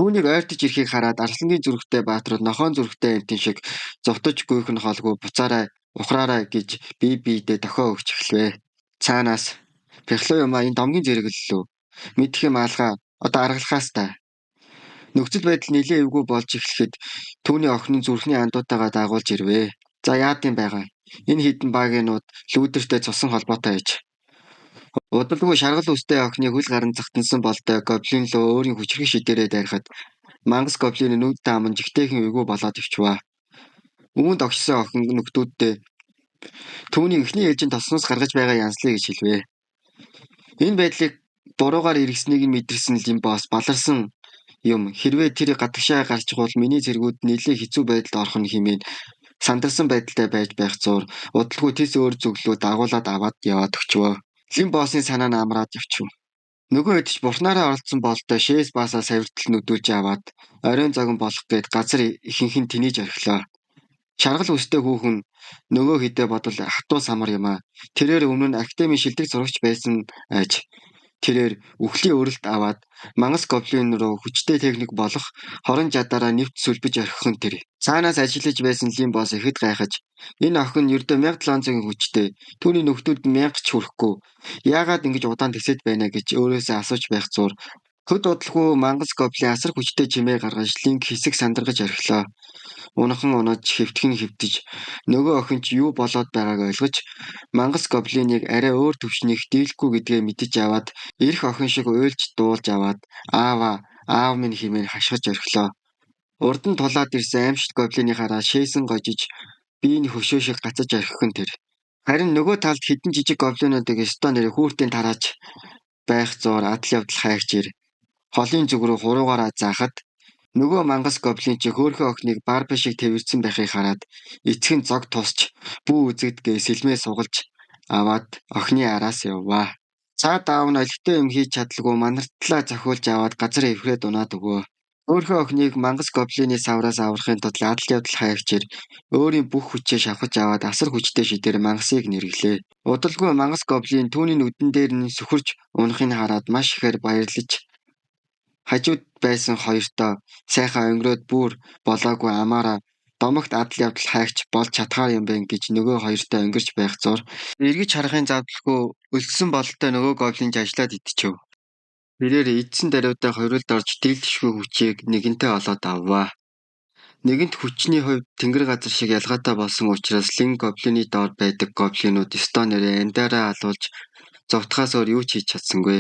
Түүнийг ойртож ирэхийг хараад Арслангийн зүрхтэй Баатрууд нохоон зүрхтэй амтэн шиг зовтож гүйх нь холгүй буцаарай, ухраарай гэж бие биедээ дохио өгч эхлэв. Цаанаас "Бяхлуу юм а энэ домгийн зэрэг л лөө. Мэдэх юм аалгаа одоо аргалахаас та." Нөхцөл байдал нэлээд эвгүй болж эхлэхэд түүний охин нь зүрхний андуутайгаа дагуулж ирвэ. "За яад юм байгаа. Энэ хідэн багийнууд лүүдэртэй цусан холбоотой ээж." Удалгүй шаргал үстэй охины хөл гаран захтансан болтой гоблин лөө өөрийн хүчрэх шидээрээ дайрахад мангас гоблины нүүдтэй аман жигтэйхэн эвгүй болоод өвчваа. Үүнд огшсон охин нөхдүүддээ түүний эхний ээлжинд тосноос гаргаж байгаа янзлаа гэж хэлвэ. Энэ байдлыг буруугаар иргэснийг нь мэдэрсэн Лимбос баларсан юм хэрвээ тэр гадагшаа гарчих бол миний зэргүүд нэлээд хэцүү байдалд орох нь хэмээн сандарсан байдалтай байж байх зуур удалгүй тис өөр зүглүү дагуулад аваад яваад өгчвөө. Лимбосын санаа нь амраад явчихв. Нөгөө хэд ч бурхнаараа оролцсон болтой шээс баасаа савиртал нүдүүлж аваад оройн зогон болох гээд газар ихэнх нь тэнийж орхилоо. Шаргал үстэй хүүхэн нөгөө хідээ бодвол хатуу самар юм а. Тэрээр өмнө нь академийн шилдэг зурагч байсан аж. Тэрээр үхлийн өрөлт аваад мангас гоблин руу хүчтэй техник болох хорон жадаараа нэвт сүлбэж орхих нь тэр. Цаанаас ажиллаж байсан Лимбос ихэд гайхаж энэ охин нь ердөө 1700-ийн хүчтэй. Түүний нөхдүүд 1000 ч хүрэхгүй. Яагаад ингэж удаан тэсэд байна гэж өөрөөсөө асууж байх зуур хөд удалгүй мангас гоблин асар хүчтэй чимээ гаргаж Линк хэсэг сандаргаж орхилоо. Унахан унаж хэвтгэн хэвтэж нөгөө охин ч юу болоод байгааг ойлгож мангас гоблиныг арай өөр төвшнийх дийлэхгүй гэдгээ мэдэж аваад эрх охин шиг уйлж дуулж аваад аав минь хэмээн хашгирч орхилоо. Урд нь тулаад ирсэн аимшигт гоблиныхаараа шээсэн гожиж биеийн хөшөө шиг гацаж орхих нь тэр. Харин нөгөө талд хідэн жижиг гоблинуудыг өстой нэр хүүртийн тарааж байх зуур адал явдал хайгч ир. Холын зүг рүү хуруугаараа заахад нөгөө мангас гоблин чи хөөхөн охиныг барба шиг тэрвэрсэн байхыг хараад эцэг нь зог тусч бүү үзэгдгээ сэлмээ сугалж аваад охины араас явваа. Цаад аав нь олигтой юм хийж чадлагүй манартлаа зохиулж аваад газар эвхрээд унаад өгөө. Хөөхөн охиныг мангас гоблины савраас аврахын тулд адал явдал хайгчээр өөрийн бүх хүчээ шавхаж аваад асар хүчтэй шидээр мангасыг нэрглээ. Удалгүй мангас гоблин түүний нүдэн дээр нь сүхэрж унахыг хараад маш ихээр баярлаж хажууд байсан хоёртоо сайхан өнгөрөөд бүр болоогүй амаараа домогт адал явдал хайгч болж чадхаар юм байна гэж нөгөө хоёртоо өнгөрч байх зур эргэж харахын завдалгүй өлссөн бололтой нөгөө гоблинж ажиллаад идчихв. Тэрээр эдсэн даруйдаа хориулд орж дийлдэшгүй хүчийг нэгэнтээ олоод авваа. Нэгэнт хүчний хувьд тэнгэр газар шиг ялгаатай болсон учраас Линк гоблины доор байдаг гоблинууд өстой нэрээ андаараа алуулж зовтхоос өөр юу ч хийж чадсангүй.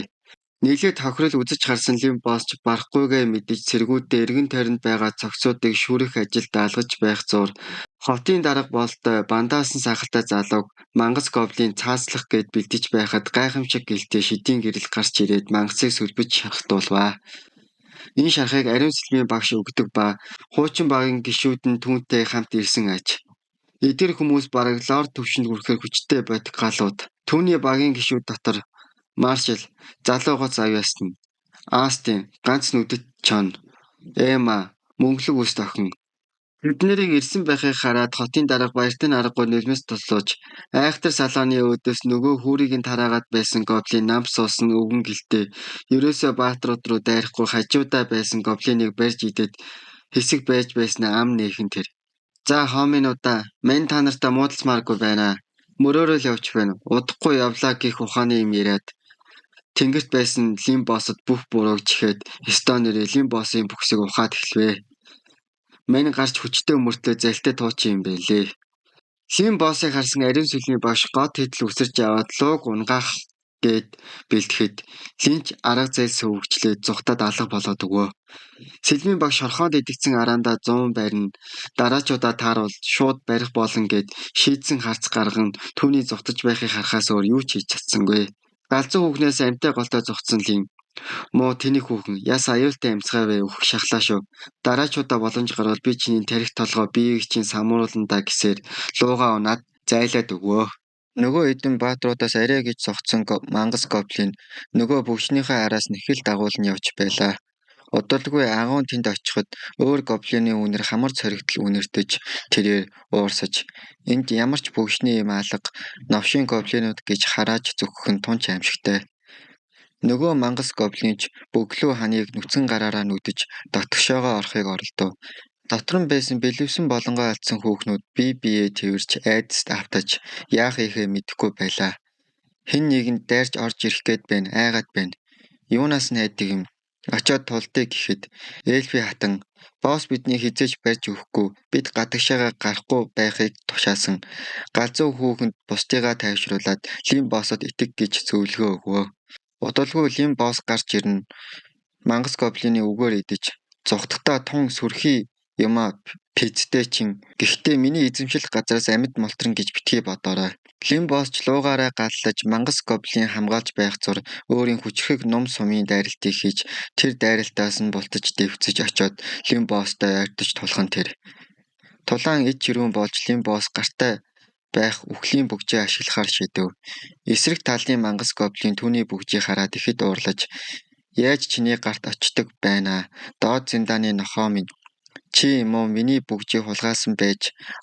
Нийлээд хохирол үзэж харсан Лимбос ч барахгүйгээ мэдэж цэргүүдээ эргэн тойронд байгаа цогцуудыг шүүрэх ажилд алгаж байх зуур хотын дарга болтой бандаасан сахалтай залууг мангас гоблин цааслах гээд бэлдэж байхад гайхамшиг гэлтэй шидийн гэрэл гарч ирээд мангасыг сүлбэж шахтуулваа. Энэ шархыг ариун сэлмийн багш өгдөг ба хуучин багийн гишүүд нь түүнтэй хамт ирсэн аж. Эдгээр хүмүүс бараг лорд төвшөнд хүрэхээр хүчтэй бодгалууд. Түүний багийн гишүүд дотор Маршал, залуу гоц авьяасна, Астин, ганц нүдэт чон, Эма, мөнгөлөг үст охин. Тэднийг ирсэн байхыг хараад хотын дарга баяртай аргагүй нулимс туслууж айхтар салааны өөдөөс нөгөө хүүрийг нь тараагаад байсан гоблин нам суусан өвгөн гэлтэй ерөөсөө баатрууд руу дайрахгүй хажуудаа байсан гоблиныг барьж идээд хэсэг байж байснаа ам нээхэн тэр. За хооминуудаа мань та нартаа муудалцмааргүй байна. Мөрөөрөө л явж байна. Удахгүй явлаа гэх ухааны юм яриад тэнгэрт байсан Лимбосод бүх бурууг чихэд Эстонерээ Лимбосын бүхсийг ухаад эхлэвэ. Мань гарч хүчтэй мөртлөө залтай туучин юм байлээ. Лимбосыг харсан ариун сүлмийн багш гот хэдл үсэрч аваад лууг унгаах гээд бэлтгэхэд Линч арга зээл сөвөгчлээ зүхтад алга болоод өгөө. Сэлмийн багш хорхоод идэгцэн араандаа 100 барина. Дараачуудаа тааруул шууд барих болно гэд шийдсэн харц гарган түүний зүхтаж байхыг харахаас өөр юу ч хийж чадсангүй. Галзуу хүүхнээс амтай голтой зогцсон Лин муу тэнийг хүүхэн яс аюултай амьсгавэ өөх шахлаа шүү. Дараачуудаа боломж гарвал би чиний тарих толгой биеийг чинь самрууландаа гэсээр луугаа унаад зайлаад өгөө. Нөгөө эдэн баатруудаас арай гэж зогцсон мангас гоблин нөгөө бүгшнийхээ араас нэхэл дагуулн явж байлаа. Удалгүй агуун тэнд очиход өөр гоблины үнэр хамар цоригдол үнэртэж тэрээр уурсаж энд ямар ч бүгшний юм алга новшин гоблинууд гэж харааж зүгх нь тунч аимшигтай. Нөгөө мангас гоблинч бөглөө ханыг нүцгэн гараараа нүдэж дотгошоогоо орохыг оролдов. Дотор нь байсан бэлэвсэн болонгоо алдсан хүүхнүүд бие биеэ тэрвэрч айдаст автаж яах ийхээ мэдэхгүй байлаа. Хэн нэгэнд дайрч орж ирэх гээд байна, айгаад байна. Юунаас нь айдаг юм? Очоод тулдъя гэхэд Эльфи хатан босс бидний хизээж барьж өгөхгүй бид гадагшаага гарахгүй байхыг тушаасан. Галзуу хүүхэнд бусдыгаа тайвшруулад Лим боссод итэг гэж зөвлөгөө өгөө. Удалгүй Лим босс гарч ирнэ. Мангас гоблины үгээр идэж зугтахтаа тун сүрхий юмаа пицтэй чин. Гэхдээ миний эзэмшил газраас амьд молтрон гэж битгий бодоорой. Лим боссч луугаараа галлаж мангас гоблин хамгаалж байх зур өөрийн хүчрхэг ном сумын дайралтыг хийж тэр дайралтаас нь бултаж дэвцэж очоод Лим босстой ойртож тулхан тэр. Тулаан эд чирүүн болж Лим босс гартай байх үхлийн бүгжээ ашиглахаар шийдэв. Эсрэг талын мангас гоблин түүний бүгжийг хараад ихэд уурлаж яаж чиний гарт очдог байна. Доод зиндааны нохоо минь чи юм уу миний бүгжийг хулгаасан байж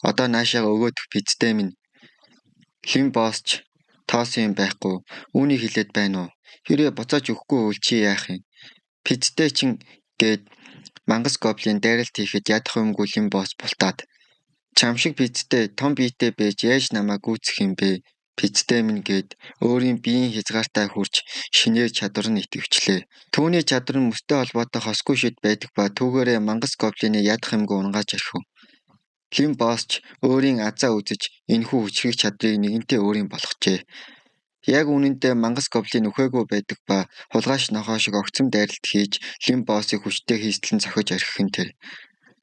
одоо наашаага өгөөдөх пицтэй минь. Лим боссч тоосон юм байхгүй. Үүнийг хэлээд байна уу? Хэрэг буцааж өгөхгүй үл чи яах юм? Пицтэй чин гээд мангас гоблин дайралт хийхэд ядах юмгүй Лим босс бултаад. Чам шиг пицтэй том биетэй байж яаж намайг гүйцэх юм бэ? Пицтэй минь гээд өөрийн биеийн хязгаартай хүрч шинээр чадвар нь итгэвчлээ. Түүний чадвар нь мөстэй холбоотой хосгүй шид байдаг ба түүгээрээ мангас гоблины ядах юмгүй унгааж орхив. Лим боссч өөрийн азаа үзэж энэхүү хүчрхэг чадрыг нэгэнтээ өөрийн болгожээ. Яг үнэндээ мангас гоблин үхээгүй байдаг ба хулгайч нохоо шиг огцом дайралт хийж Лим боссыг хүчтэй хийстлэн зохиж орхих нь тэр.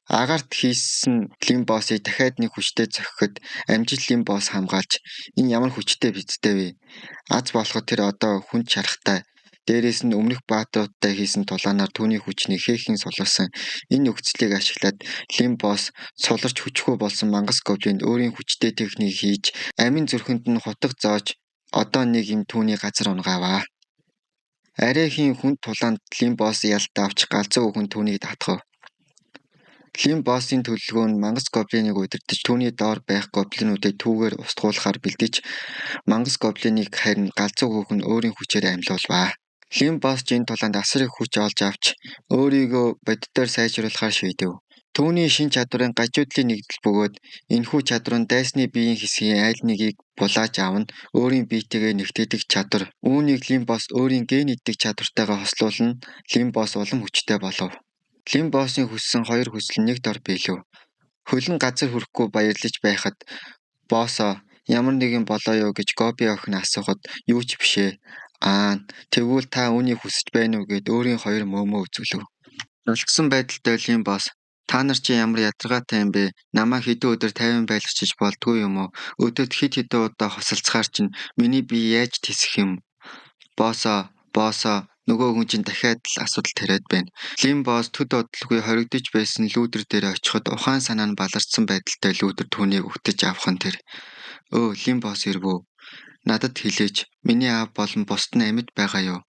Агарт хийсэн Лим боссыг дахиад нэг хүчтэй зохиход амжилт Лим босс хамгаалж энэ ямар хүчтэй бидтэй вэ? Аз болоход тэр одоо хүнд чарахтай. Дээрээс нь өмнөх баатруудтай хийсэн тулаанаар түүний хүчнийг хээхэн сулуулсан. Энэ нөхцөлийг ашиглаад Лим босс суларч хүчгүй болсон мангас гоблинд өөрийн хүчтэй техник хийж амин зүрхэнд нь хутга зоож одоо нэг юм түүний газар унгааваа. Арайхийн хүнд тулаанд Лим босс ялд авч галзуу хүн түүнийг татгав. Лим боссын төлөвлөгөө нь мангас гоблиныг удирдах түүний доор байх гоблинуудыг түүгээр устгуулахаар бэлдэж мангас гоблиныг харин галзуу хүүхэн өөрийн хүчээр амьлуулваа. Лим босс энэ тулаанд асар их хүч олж авч өөрийгөө боддоор сайжруулахаар шийдэв. Түүний шин чадварын гажуудлын нэгдэл бөгөөд энэхүү чадвар нь дайсны биеийн хэсгийн аль нэгийг булааж авна өөрийн биетэйгээ нэгтгэдэг чадвар. Үүнийг Лим босс өөрийн ген идэх чадвартайгаа хослуулна. Лим босс улам хүчтэй болов. Лим боссын хүссэн хоёр хүсэл нь нэг дор биелв. Хөлн газар хүрэхгүй баярлаж байхад боссоо ямар нэгэн болоо юу гэж Гоби охин асуухад юу ч бишээ. Тэгвэл та үүнийг хүсэж байна уу гэд өөрийн хоёр мөөмөө үзүүлв. Золгсон байдалтай Лим босс та нар чи ямар ядаргаатай юм бэ? Намаа хэдэн өдөр тайван байлгачиж болдгүй юм уу? Өдөрт хэд хэдэн удаа хосолцохоор чинь миний бие яаж тисэх юм? Боссоо нөгөө хүн чинь дахиад л асуудал тариад байна. Лим босс төд бодлогүй хоригдож байсан лүүдэр дээр очиход ухаан санаа нь баларцсан байдалтай лүүдэр түүнийг өгтөж авах нь тэр. Лим босс ирвүү. Надад хэлээч. Миний аав болон бусд нь амьд байгаа юу?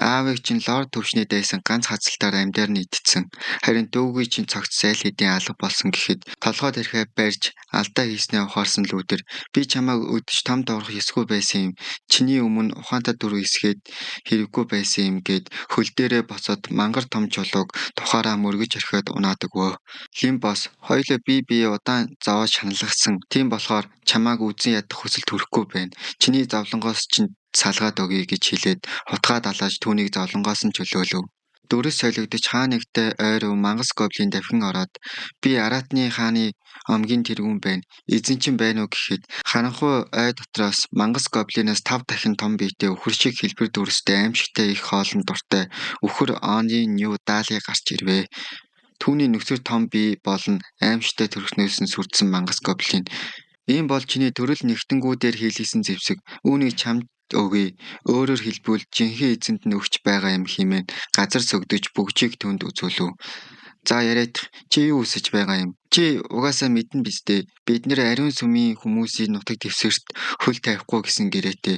Аавыг чинь лорд төвшний дайсан ганц хацалтаар амьдаар нь идсэн. Харин дүүгийн чинь цогц зайл хэдийн алга болсон гэхэд толгойд ирэхээ барьж алдаа хийснээ ухаарсан лүүдэр би чамайг өдөж том доорох ёсгүй байсан юм. Чиний өмнө ухаантай дүр эсгээд хэрэггүй байсан юм гээд хөл дээрээ боцоод мангар том чулууг тухаараа мөргөж орхиод унаадаг вөө. Лим босс хоёулаа бие удаан зовоож шаналгасан. Тийм болохоор чамайг үзэн ядах хүсэл төрөхгүй байна. Чиний зовлонгоос чинь салгаад өгье гэж хэлээд хутгаа далааж түүнийг зовлонгоос нь чөлөөлөв. Дүрэс солигдож хаа нэгтээ ойров мангас гоблин дахин ороод би Аратны хааны омгийн тэргүүн байна. Эзэн чинь байна уу гэхэд харанхуй ой дотроос мангас гоблинаас 5 дахин том биетэй өхөр шиг хэлбэр дүрстэй аимшигтай их хоолн дуртай өхөр Оны Нью Дали гарч ирвэ. Түүний нөхцөр том бие болон аимшигтай төрхнөөс нь сүрдсэн мангас гоблин. Ийм бол чиний төрөл нэгтэнгүүдээр хийлгэсэн зэвсэг. Үүнийг чамд өгье. Өөрөөр хэлбэл жинхэнэ эзэнд нь өгч байгаа юм хэмээн газар сөгдөж бүгжийг түнд үзүүлв. За яриад чи юу үсэж байгаа юм? Чи угаасаа мэднэ биз дээ. Бид нэр ариун сүмийн хүмүүсийн нутаг дэвсгэрт хөл тавихгүй гэсэн гэрээтэй.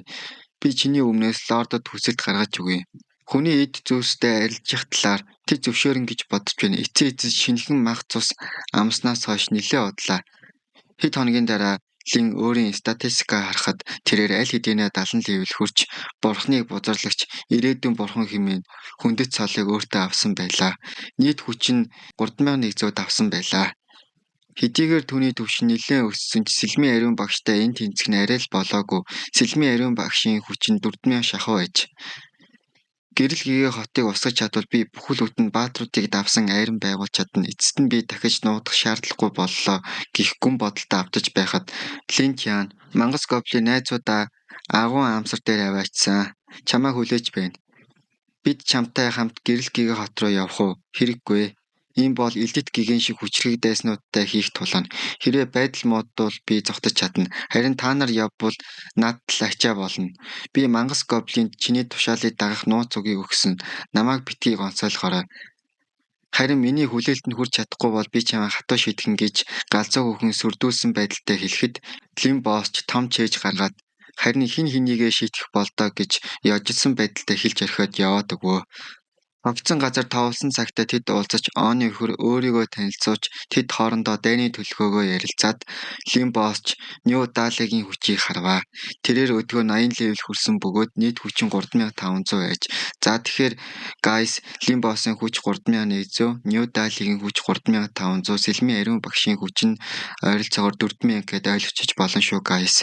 Би чиний өмнөөс лордод хүсэлт гаргаж өгье. Хүний эд зүйлстэй арилжих талаар тэр зөвшөөрөн гэж бодож байна. Эцээ шинэхэн мах цус амснаас хойш нэлээ удлаа. Хэд хоногийн дараа Лин өөрийн статистикаа харахад тэрээр аль хэдийнэ 70 левел хүрч бурхныг бузарлагч ирээдүйн бурхан хэмээн хүндэт цолыг өөртөө авсан байлаа. Нийт хүч нь 3100 авсан байлаа. Хэдийгээр түүний түвшин нэлээд өссөн ч Сэлмийн ариун багштай энэ тэнцэх нь арай л болоогүй. Сэлмийн ариун багшийн хүч нь 4000 шахуу байж. Гэрэл гэгээ хотыг усгаж чадвал би бүхэл бүтэн баатруудыг давсан айран байгуулж чадна. Эцэст нь би дахиж нуудах шаардлагагүй боллоо гэх гүн бодолтой автаж байхад Линтян мангас гоблин найзуудаа агуун амсар дээр аваачсан. Чамайг хүлээж байна. Бид чамтай хамт гэрэл гэгээ хот руу явах уу? Хэрэггүй. Ийм бол элдэт гиген шиг хүчрхэг дайснуудтай хийх тулна. Хэрвээ байдал муудвал би зогтож чадна. Харин та нар явбал надад л ачаа болно. Би мангас гоблинд чиний тушаалыг дагах нууц үгийг өгсөн. Намайг битгий гонцойлохорой. Харин миний хүлээлтэнд хүрч чадахгүй бол би чамайг хатуу шийтгэн гэж галзуу хөхөн сүрдүүлсэн байдалтай хэлэхэд Лимбосч том чээж гаргаад харин хин хинийгээ шийтгэх болдоо гэж яжидсан байдалтай хэлж орхиод яваад өгөө. Огцон газар товлсон цагтаа тэд уулзаж Оны өхөр өөрийгөө танилцуулж тэд хоорондоо дайны төлөвлөгөөгөө ярилцаад Лимбосч Нью Далигийн хүчийг харваа. Тэрээр өдгөө 80 левел хүрсэн бөгөөд нийт хүч нь 3500 байж. За тэгэхээр guys Лимбосын хүч 3100, Нью Далигийн хүч 3500, Сэлмийн ариун багшийн хүч нь ойролцоогоор 4000 гэдээ ойлгочих болно шүү guys.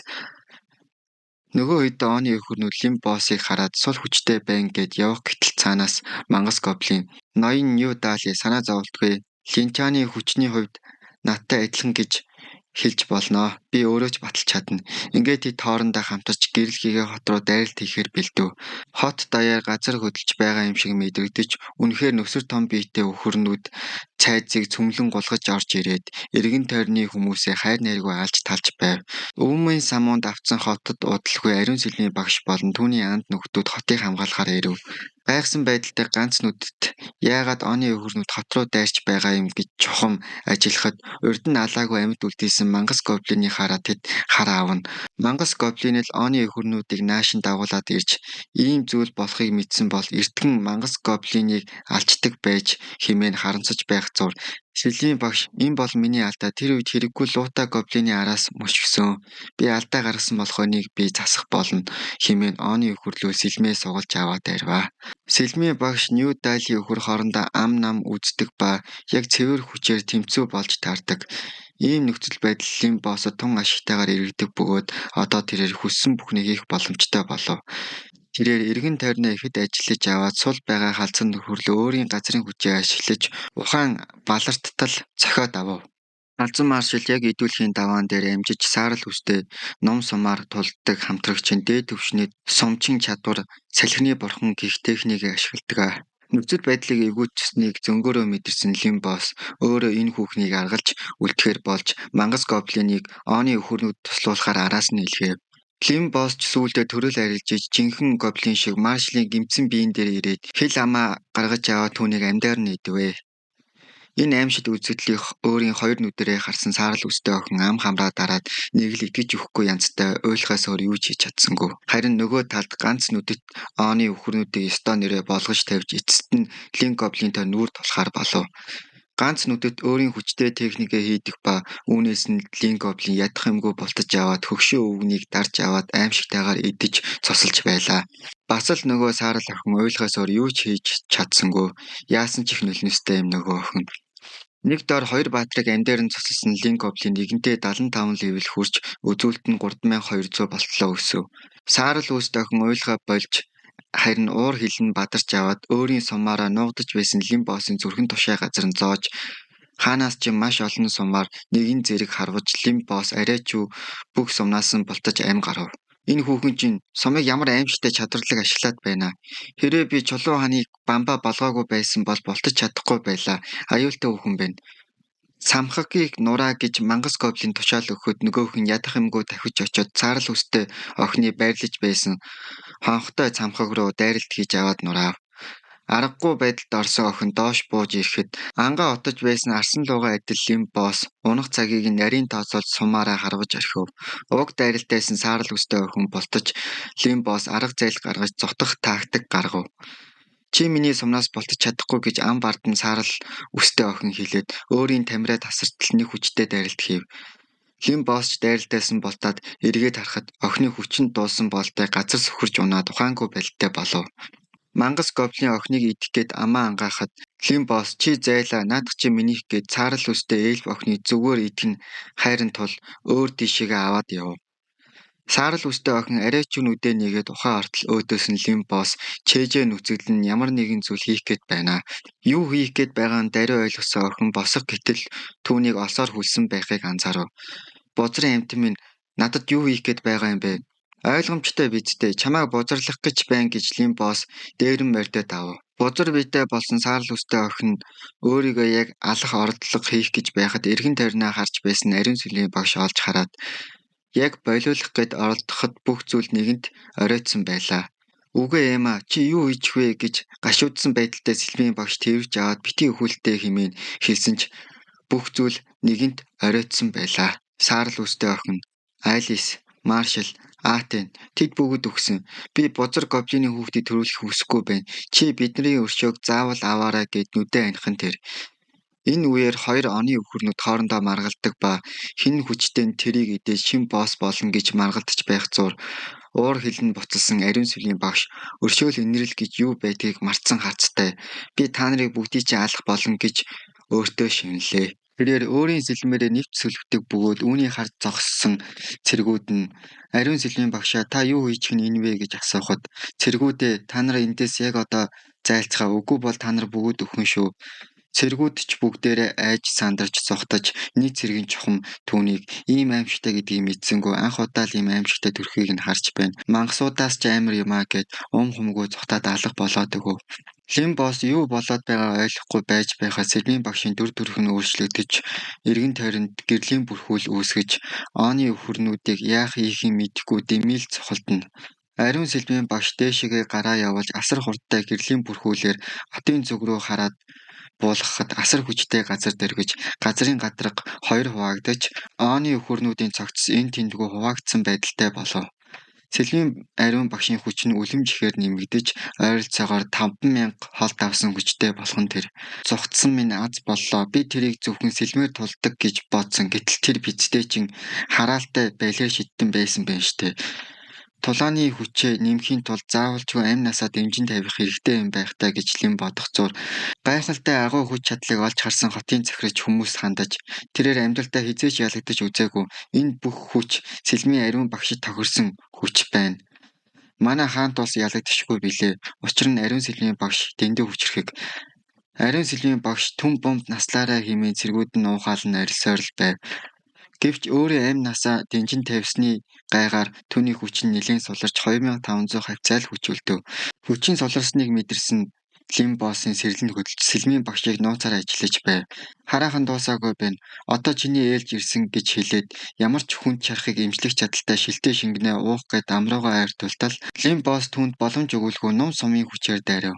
Нөгөө хэд Оны өхөрнүүд Лимбосыг хараад сул хүчтэй байна гэд явах гэтэл цаанаас мангас гоблин ноён Нью Дали санаа зовлтгүй Линчаны хүчний хувьд надтай адилхан гэж хэлж болноо. Би өөрөө ч баталж чадна. Ингээд тэд хоорондоо хамтарч гэрэл гэгээ хот руу дайралт хийхээр бэлдв. Хот даяар газар хөдөлж байгаа юм шиг мэдрэгдэж үнэхээр нөсөр том биетэй өхөрнүүд цайзыг цөмлөн гулгаж орж ирээд эргэн тойрны хүмүүсээ хайр найргүй алж талж байв. Өвмийн самуунд авцсан хотод удалгүй ариун сэлмийн багш болон түүний анд нөхдүүд хотыг хамгаалахаар ирэв. Гайхсан байдалтай ганц нүдэд яагаад Оны өхөрнүүд хот руу дайрч байгаа юм гэж чухам ажиллахад урд нь алаагүй амьд үлдээсэн мангас гоблины хараа тэд хараа авна. Мангас гоблин л Оны өхөрнүүдийг наашин дагуулад ирж ийм зүйл болохыг мэдсэн бол эртхэн мангас гоблиныг алчдаг байж хэмээн харамсаж байх зур. Сэлмийн багш энэ бол миний алдаа. Тэр үед хэрэггүй луута гоблины араас мөшгсөн. Би алдаа гаргасан болохоо нэг би засах болно хэмээн Оны өхөрлөө сэлмээ сугалж аваад арваа. Сэлмийн багш Нью Дали өхөр хоорондоо ам нам үздэг ба яг цэвэр хүчээр тэмцүү болж таардаг. Ийм нөхцөл байдал Лимбосод тун ашигтайгаар иргэдэг бөгөөд одоо тэрээр хүссэн бүхнийг хийх боломжтой болов. Тэрээр эргэн тойрноо ихэд ажиллаж аваад сул байгаа халзан нөхөрлөө өөрийн газрын хүчийг ашиглаж ухаан баларттал цохиод авав. Халзан маршал яг идүүлэхийн даваан дээр амжиж саарал үстэй ном сумаар тулддаг хамтрагчин дээд төвшний сумчин чадвар салхины бурхан гих техникийг ашигладаг. Нөхцөл байдлыг эвгүүцсэнийг зөнгөөрөө мэдэрсэн Лимбос өөрөө энэ хүүхнийг аргалж үлдэхээр болж мангас гоблиныг Оны өхөрнүүд туслуулахаар араас нь илгээв. Лимбос ч сүүлдээ төрөл арилж иж жинхэнэ гоблин шиг маршалын гэмтсэн биен дээр ирээд хэл амаа гаргаж аваад түүнийг амьдаар нь идэвэ. Энэ аимшид үзэгдлийг өөрийн хоёр нүдэрээ харсан саарал үстэй охин ам хамраа дараад нэг л итгэж өгөхгүй янзтай ойлгохоос өөр юу ч хийж чадсангүй. Харин нөгөө талд ганц нүдэт Оны өхөрнүүдийг ёстой нэрээ болгож тавьж эцэст нь Лин гоблинтой нүүр тулахаар болов. Ганц нүдэт өөрийн хүчтэй техникээ хийдэг ба үүнээс нь Лин гоблин ядах юмгүй бултаж аваад хөгшөө өвгнийг дарж аваад аимшигтайгаар идэж цосолж байлаа. Бас л нөгөө саарал охин ойлгохоос өөр юу ч хийж чадсангүй. Яасан ч их нөлнөстэй юм нөгөө охин. Нэг дор хоёр баатрыг амьдаар нь цуцалсан Лин гоблин нэгэнтээ 75 левел хүрч үзүүлэлт нь 3200 болтлоо өсөв. Саарал үүст охин ойлгоо болж харин уур хилэн бадарч аваад өөрийн сумаараа нуугдаж байсан Лимбосын зүрхэн тушаа газар нь зоож хаанаас ч маш олон сумаар нэгэн зэрэг харваж Лимбос арай ч бүх сумнаас нь бултаж ам гарав. Энэ хүүхэн чинь сумыг ямар аимшигтай чадварлаг ашиглаад байна. Хэрвээ би чулуу ханыг бамбаа болгоогүй байсан бол бултаж чадахгүй байлаа. Аюултай хүүхэн байна. Самхагийг нураа гэж мангас гоблин тушаал өгөхөд нөгөөх нь ядах юмгүй тавхиж очиод цаарал үстэй охины байрлаж байсан хонхтой цамхаг руу дайралт хийж аваад нураав. Аргагүй байдалд орсон охин доош бууж ирэхэд ангаа отож байсан арсан луугаа адил Лимбос унах цагийг нь нарийн тооцоолж сумаараа харваж орхив. Уг дайралтайсан саарал үстэй охин бултаж Лимбос арга зээл гаргаж зогтох тактик гаргав. Чи миний сумнаас бултаж чадахгүй гэж ам бардан саарал үстэй охин хэлээд өөрийн тамираа тасартал нэг хүчтэй дайралт хийв. Лим боосч дайралтайсан болтоод эргээд харахад охины хүчин дуусан болтой газар сөхөрж унаад ухаангүй байлтай болов. Мангас гоблин охиныг идэх гээд амаа ангаахад Лим боос чи зайлаа наадах чи минийх гээд цаарал үстэй эльф охиныг зүгээр идэх нь хайрын тул өөр тийшээгээ аваад яв. Саарал үстэй охин арай ч нүдээ нэгээд ухаан ортол өөдөөс нь Лим боос чэжээ нүцэглэн ямар нэгэн зүйл хийх гээд байна. Юу хийх гээд байгаа нь даруй ойлгосон охин босох гэтэл түүнийг олсоор хүлсэн байхыг анзаарав. Бузрын амьтан минь надад юу хийх гээд байгаа юм бэ? Ойлгомжтой бидтэй чамайг бузарлах гэж байна гэж Лим боос дээрэн мордод ав. Бузар биетэй болсон саарал үстэй охин өөрийгөө яг алах оролдлого хийх гэж байхад эргэн тойрноо харж байсан ариун сүлийн багш олж хараад яг болиулах гээд оролдоход бүх зүйл нэгэнт оройтсон байлаа. Үгүй Эма чи юу хийчих вэ гэж гашуудсан байдалтай Сэлмийн багш тэрвж аваад битгий өхүүлтэй хэмээн хэлсэн ч бүх зүйл нэгэнт оройтсон байлаа. Саарал үстэй охин Алис, Маршал, Атен тэд бүгд өгсөн. Би бузар гоблины хүүхдийг төрүүлэх хүсэхгүй байна. Чи бидний өршөөг заавал аваарай гэд нүдээ анихан тэр. Энэ үеэр хоёр оны өхөрнүүд хоорондоо маргалдаг ба хэн хүчтэй нь тэрийг идэж шин босс болно гэж маргалдаж байх зуур уур хилэн буцалсан ариун сүлийн багш өршөөл инэрэл гэж юу байдгийг мартсан хацтай. Би та нарыг бүгдийг чинь алах болно гэж өөртөө шивнэлээ. Тэрээр өөрийн сэлмээрээ нэвт сүлгдэг бөгөөд үүний хард зогссон цэргүүд нь ариун сүлийн багшаа та юу хийчих нь энэ вэ гэж асуухад цэргүүдээ та нар эндээс яг одоо зайлцгаа үгүй бол та нар бүгд өхөн шүү. Цэргүүд ч бүгдээрээ айж сандарч зогтож нэг цэргийн чухам түүнийг ийм аимшигтай гэдгийг мэдсэнгөө анх удаа л ийм аимшигтай төрхийг нь харж байна. Мангасуудаас ч амар юмаа гэд хумгүй зогтоод алах болоод өгөө. Лим боос юу болоод байгаа ойлгохгүй байж байхад Сэлмийн багшийн дүр төрх нь өөрчлөгдөж эргэн тойронд гэрлийн бүрхүүл үүсгэж оны өхөрнүүдийг яах ийхийг мэдэхгүй дэмийл цохолдно. Ариун Сэлмийн багш дээшээгээ гараа явуулж асар хурдтай гэрлийн бүрхүүлээр хотын зүг рүү хараад буулгахад асар хүчтэй газар дэргэж газрын гадарга хоёр хуваагдаж оны өхөрнүүдийн цогцос энэ тэндгүй хуваагдсан байдалтай болов. Сэлмийн ариун багшийн хүч нь үлэмж ихээр нэмэгдэж ойролцоогоор 5,000 холд авсан хүчтэй болгон тэр. Зогтсон минь аз боллоо. Би тэрийг зөвхөн сэлмээр тулдаг гэж бодсон. Гэтэл тэр бидтэй чин хараалтай байлэр шидтэн байсан байна штэ. Тулааны хүчээ нэмхийн тулд заавалжгүй амь насаа дэмжин тавих хэрэгтэй юм байх таа гэж Лим бодох зур. Гайхалтай агуу хүч чадлыг олж харсан хотын захирагч хүмүүс хандаж тэрээр амьдралдаа хизээч ялагдаж үзээгүй энэ бүх хүч Сэлмийн ариун багшид тохирсон хүч байна. Манай хаант улс ялагдчихгүй билээ. Учир нь ариун Сэлмийн багш дэндүү хүчрхэг. Ариун Сэлмийн багш түн бомб наслаараа хэмээн цэргүүд нь уухаалн арилсойрол байв. Гэвч өөрийн амь насаа дэнжин тавьсны гайгаар түүний хүч нь нэлээд суларч 2500 хавцаал хүчүүлдэв. Хүчин суларсныг мэдэрсэн Лим боссын сэрэлэнд хөдөлж Сэлмийн багшийг нууцаар ажиллаж байв. Хараахан дуусаагүй байна. Одоо чиний ээлж ирсэн гэж хэлээд ямар ч хүнд чарахыг эмчлэх чадaltaй шилтэй шингэнээ уух гээд амруугаа айртуултал Лим босс түүнд боломж өгүүлгүй ном сумын хүчээр дайрав.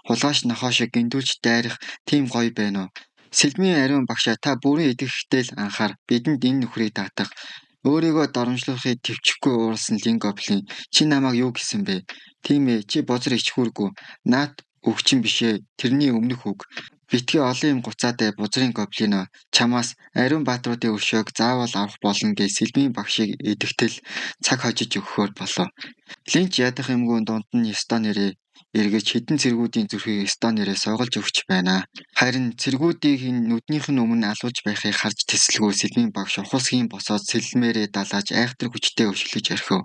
Хулгайч нохоо шиг гиндүүлж дайрах тийм гоё байна уу? Сэлмийн ариун багшаа та бүрэн идэвхтэй л анхаар бидэнд энэ нөхрийг даатах. Өөрийгөө доромжлуулахыг төвчхгүй ууралсан Лин гоблин чи намайг юу гэсэн бэ? Тийм ээ чи бозар ичхүүргүй. Наад өгчин бишээ тэрний өмнөх үг. Битгий олон юм гуцаатай бузрын гоблино чамаас ариун баатруудын өршөөг заавал авах болно гэж Сэлмийн багшийг идэвхтэл цаг хожиж өгөхөөр болов. Линч ядах юмгүй дунд нь ёстой нэрээ эргэж хэдэн цэргүүдийн зүрхийг стонерээ сойголж өгч байна. Харин цэргүүдийг нүднийх нь өмнө алуулж байхыг харж тэсэлгүй Сэлмийн багш ухасхийн босоод сэлмээрээ далааж айхтар хүчтэй өшгөлж орхив.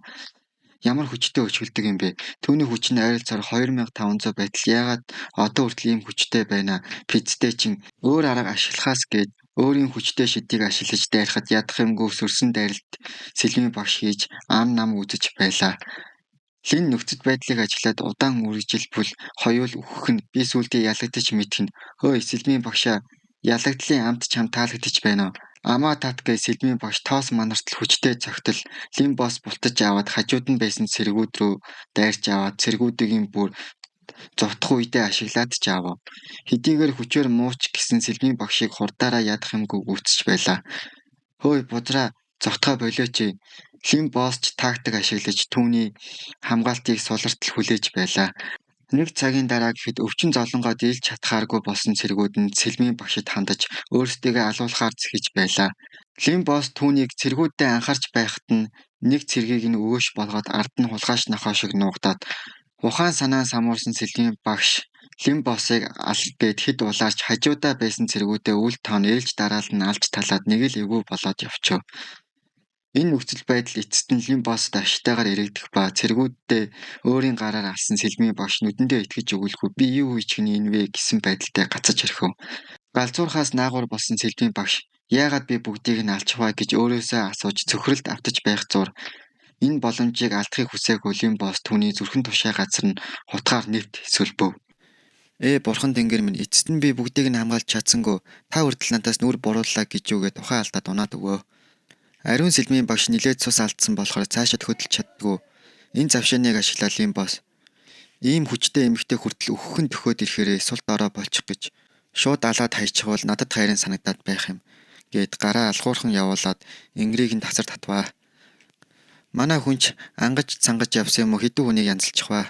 Ямар хүчтэй өшгөлдөг юм бэ? Түүний хүч нь ойролцоогоор 2500 байтал яагаад одоо хүртэл ийм хүчтэй байна? Пицтэй чин өөр арга ашиглахаас гээд өөрийн хүчтэй шидийг ашиглаж дайрахад ядах юмгүй сөрсөн дайралт Сэлмийн багш хийж ам нам үзэж байлаа. Лин нөхцөл байдлыг ажиглаад удаан үргэлжилбэл хоёул үхэх нь би сүултээ ялагдаж мэдэх нь хөөе Сэлмийн багшаа ялагдлын амт чам таалагдчих байна уу? Амаа татгээ Сэлмийн багш тоос манартал хүчтэй цогтол Лин босс бултаж аваад хажууд нь байсан цэргүүд рүү дайрч аваад цэргүүдийн бүр зовтох үедээ ашиглаад ч аав. Хэдийгээр хүчээр мууч гэсэн Сэлмийн багшийг хурдаараа ядах юмгүй гүйцэж байлаа. Хөөе будраа зовтгоо болооч. Лин босс ч тактик ашиглаж түүний хамгаалтыг сулартал хүлээж байлаа. Нэг цагийн дараа гэхэд өвчин золонгоо дийлж чадхааргүй болсон цэргүүд нь сэлмийн багшид хандаж өөрсдийгөө алуулахаар зэхэж байлаа. Лим босс түүнийг цэргүүддээ анхаарч байхад нь нэг цэргийг нь өвөөш болгоод ард нь хулгайч нохоо шиг нуугдаад ухаан санаа самуурсан сэлмийн багш Лим боссыг гэд хэд улаарч хажуудаа байсан цэргүүдээ үл тоон ээлж дараалан алж талаад нэг л эвгүй болоод явчихв. Энэ нөхцөл байдал эцэст нь Лим босст аштайгаар иргэдэх ба цэргүүддээ өөрийн гараар алсан сэлмийн багш нүдэндээ итгэж өгүүлэхгүй би юу хийж гэнэ энэ вэ гэсэн байдалтай гацаж орхив. Галзуурхаас наагур болсон сэлмийн багш яагаад би бүгдийг нь алчих вэ гэж өөрөөсөө асууж цөхрөлд автаж байх зур энэ боломжийг алдахыг хүсээгүй Лим босс түүний зүрхэн тушаа газар нь хутгаар нэвт сөлбөв. Бурхан тэнгэр минь эцэст нь би бүгдийг нь хамгаалж чадсангүй та хүртэл надаас нүр бурууллаа гэж үгээд тухайн алдаад унаад өгөө. Ариун сэлмийн багш нилээд цус алдсан болохоор цаашид хөдөлж чаддгүй. Энэ завшааныг ашиглаад Лим босс ийм хүчтэй эмэгтэй хүртэл өөхөн төхөөд ирэхээрээ сул дорой болчих гэж шууд алаад хайчихвал надад хайрын санагдаад байх юм гэд гараа алхуурхан явуулаад ингрийг нь тасар татваа. Манай хүнч ангаж цангаж явсан юм уу хэдэн хүнийг янзалчих вэ?